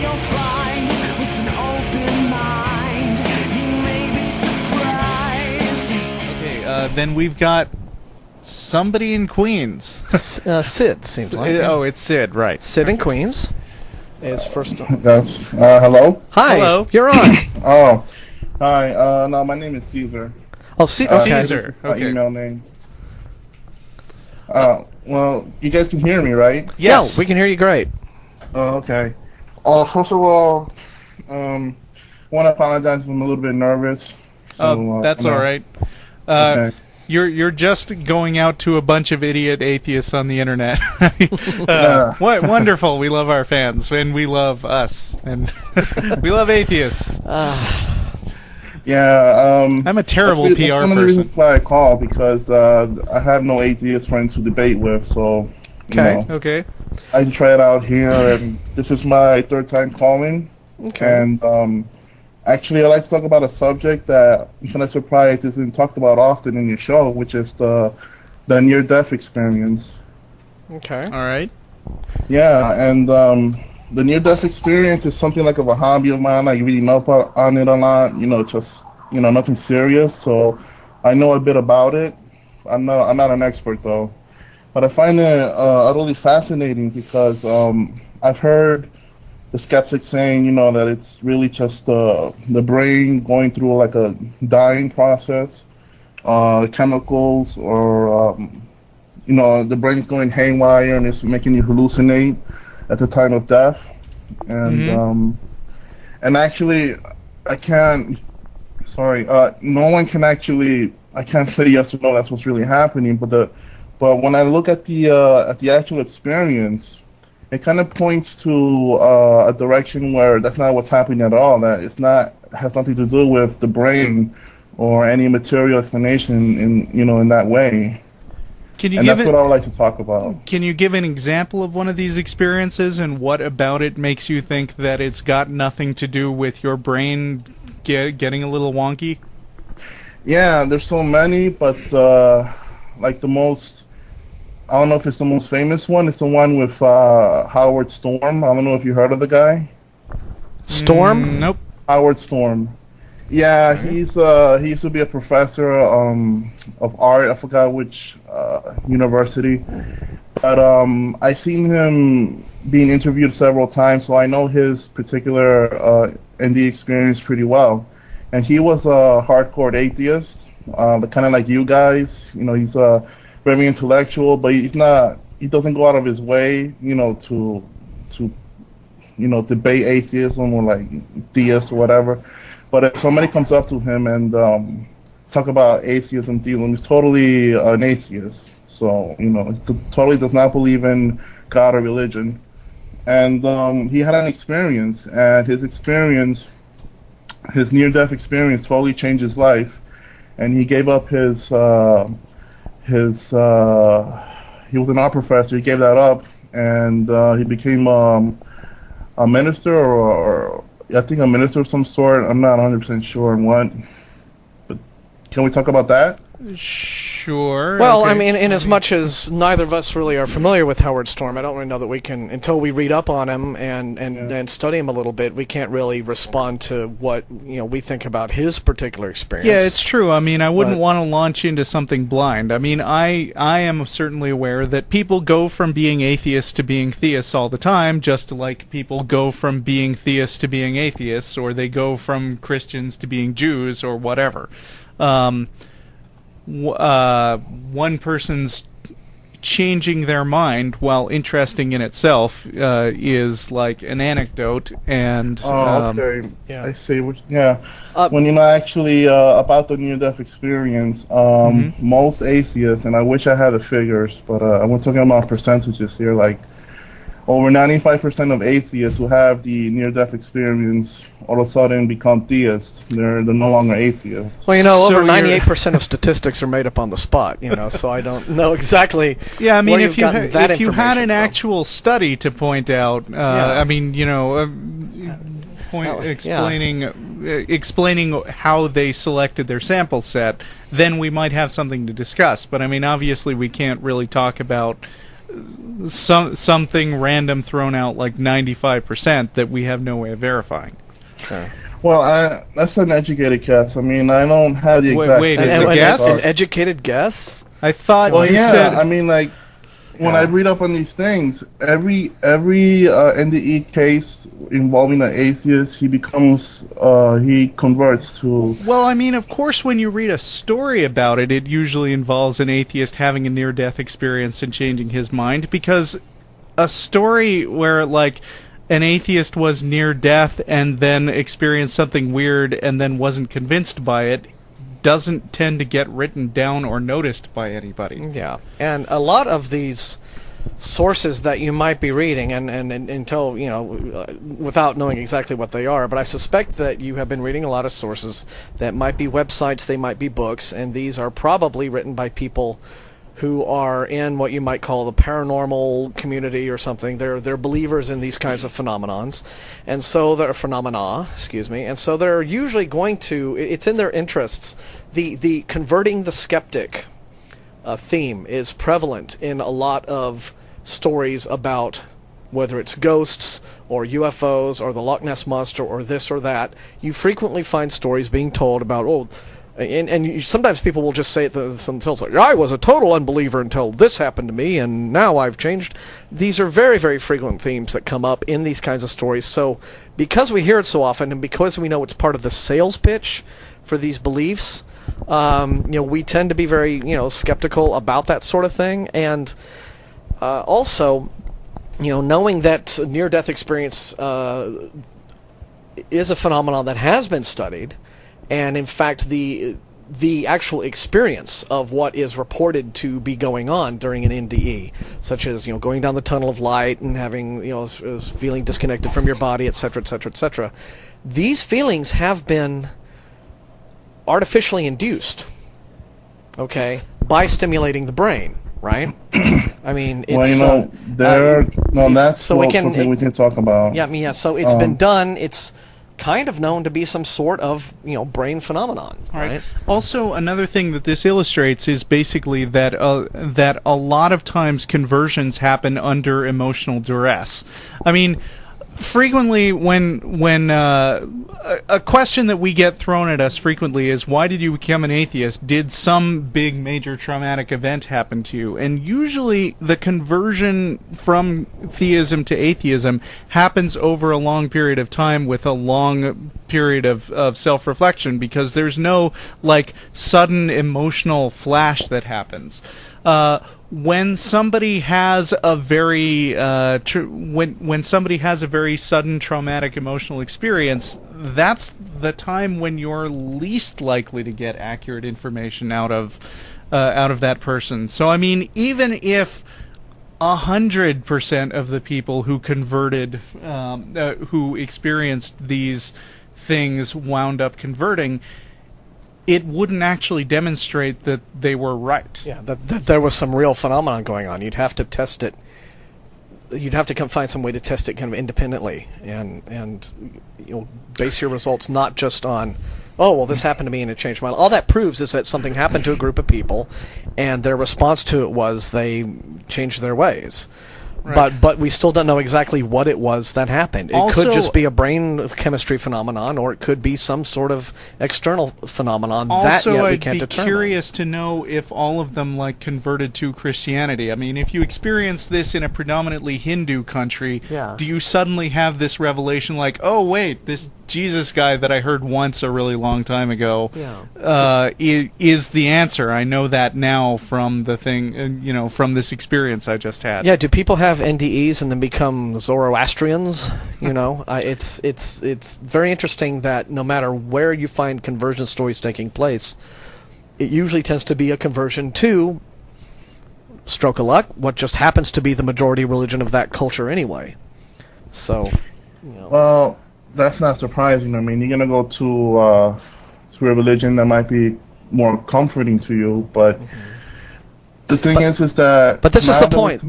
you'll find with an open mind, you may be surprised. Okay, then we've got somebody in Queens. Sid, seems like. Oh, it's Sid, right. Sid in Queens is first. Yes. Hello? Hi. Hello. You're on. Oh. Hi. No, my name is Caesar. Oh, okay. Caesar. It's my Okay. email name. Well, you guys can hear me, right? Yes. Yeah, we can hear you great. Oh, okay. First of all, want to apologize if I'm a little bit nervous. So, That's all right. Okay. You're just going out to a bunch of idiot atheists on the internet. Yeah. Wonderful. We love our fans, and we love us, and we love atheists. Yeah. I'm a terrible that's PR one of the person. reasons why I call, because I have no atheist friends to debate with, so Okay. you know, Okay. I can try it out here, and this is my third time calling. Okay. And actually, I'd like to talk about a subject that I'm kind of surprised isn't talked about often in your show, which is the near-death experience. Okay. All right. Yeah, and the near-death experience is something like of a hobby of mine. I really know on it a lot. Just nothing serious. So I know a bit about it. I'm not an expert though, but I find it utterly fascinating because I've heard the skeptics saying, that it's really just the brain going through like a dying process, chemicals, or the brain's going haywire and it's making you hallucinate at the time of death, and and actually, I can't. Sorry, no one can actually. I can't say yes or no. That's what's really happening. But when I look at the actual experience, it kind of points to a direction where that's not what's happening at all. That has nothing to do with the brain or any material explanation in that way. Can you And give that's what I would like to talk about. Can you give an example of one of these experiences, and what about it makes you think that it's got nothing to do with your brain getting a little wonky? Yeah, there's so many, but like the most, I don't know if it's the most famous one. It's the one with Howard Storm. I don't know if you heard of the guy. Storm? Nope. Howard Storm. Yeah, he used to be a professor of art. I forgot which university, but I seen him being interviewed several times, so I know his particular ND experience pretty well. And he was a hardcore atheist, kind of like you guys. He's very intellectual, but he's not. He doesn't go out of his way, to debate atheism or like theists or whatever. But if somebody comes up to him and talk about atheism, theism, he's totally an atheist. So, he totally does not believe in God or religion. And he had an experience, and his near-death experience totally changed his life. And he gave up he was an art professor, he gave that up, and he became a minister or I think a minister of some sort. I'm not 100% sure on what. But can we talk about that? Sure. Well, okay. I mean, in as much as neither of us really are familiar with Howard Storm, I don't really know that we can, until we read up on him and study him a little bit, we can't really respond to what we think about his particular experience. Yeah, it's true. I mean, I wouldn't want to launch into something blind. I mean, I am certainly aware that people go from being atheists to being theists all the time, just like people go from being theists to being atheists, or they go from Christians to being Jews, or whatever. One person's changing their mind, while interesting in itself, is like an anecdote. And okay, yeah. I see. When you're not actually about the near-death experience, most atheists, and I wish I had the figures, but we're talking about percentages here, like over 95% of atheists who have the near-death experience all of a sudden become theists. They're no longer atheists. Well, So over 98% of statistics are made up on the spot, so I don't know exactly. Yeah, I mean, where if you've gotten that you had an information from. actual study to point out, I mean, explaining how they selected their sample set, then we might have something to discuss. But I mean, obviously, we can't really talk about something random thrown out like 95% that we have no way of verifying. Okay. Well, that's an educated guess. I mean, I don't have the exact... Wait, it's a guess? An educated guess? I thought Well, you yeah, said... I mean, like, when I read up on these things, every NDE case involving an atheist, he converts to... Well, I mean, of course, when you read a story about it, it usually involves an atheist having a near-death experience and changing his mind, because a story where, like, an atheist was near death and then experienced something weird and then wasn't convinced by it doesn't tend to get written down or noticed by anybody. Yeah, and a lot of these sources that you might be reading, and until, you know, without knowing exactly what they are, but I suspect that you have been reading a lot of sources that might be websites, they might be books, and these are probably written by people who are in what you might call the paranormal community or something. They're believers in these kinds of phenomenons, and so they're and so they're usually going to, it's in their interests. The converting the skeptic theme is prevalent in a lot of stories about whether it's ghosts or UFOs or the Loch Ness Monster or this or that. You frequently find stories being told about, sometimes people will just say it themselves, like, I was a total unbeliever until this happened to me, and now I've changed. These are very, very frequent themes that come up in these kinds of stories. So because we hear it so often, and because we know it's part of the sales pitch for these beliefs, we tend to be very, skeptical about that sort of thing. And also, knowing that near-death experience is a phenomenon that has been studied, and in fact the actual experience of what is reported to be going on during an NDE, such as going down the tunnel of light and having feeling disconnected from your body, etc., etc., etc. These feelings have been artificially induced, okay, by stimulating the brain, right? I mean, it's that's something we can talk about. Yeah, so it's been done. It's kind of known to be some sort of brain phenomenon, right? Also, another thing that this illustrates is basically that that a lot of times conversions happen under emotional duress. I mean, frequently when a question that we get thrown at us frequently is, why did you become an atheist? Did some big major traumatic event happen to you? And usually the conversion from theism to atheism happens over a long period of time with a long period of self-reflection, because there's no like sudden emotional flash that happens. When somebody has a very when somebody has a very sudden traumatic emotional experience, that's the time when you're least likely to get accurate information out of that person. So I mean, even if 100% of the people who converted, who experienced these things, wound up converting, it wouldn't actually demonstrate that they were right. Yeah, that there was some real phenomenon going on. You'd have to test it. You'd have to find some way to test it kind of independently, and base your results not just on, oh, well, this happened to me and it changed my life. All that proves is that something happened to a group of people, and their response to it was they changed their ways. Right. But we still don't know exactly what it was that happened. It could just be a brain chemistry phenomenon, or it could be some sort of external phenomenon that yet we can't determine. Also, I'd be curious to know if all of them converted to Christianity. I mean, if you experience this in a predominantly Hindu country, do you suddenly have this revelation like, oh wait, this Jesus guy that I heard once a really long time ago is the answer? I know that now from the thing, from this experience I just had. Yeah, do people have NDEs and then become Zoroastrians? It's very interesting that no matter where you find conversion stories taking place, it usually tends to be a conversion to, stroke of luck, what just happens to be the majority religion of that culture anyway. So, well, that's not surprising. I mean, you're gonna go to a religion that might be more comforting to you, but the thing is that. But this is the point.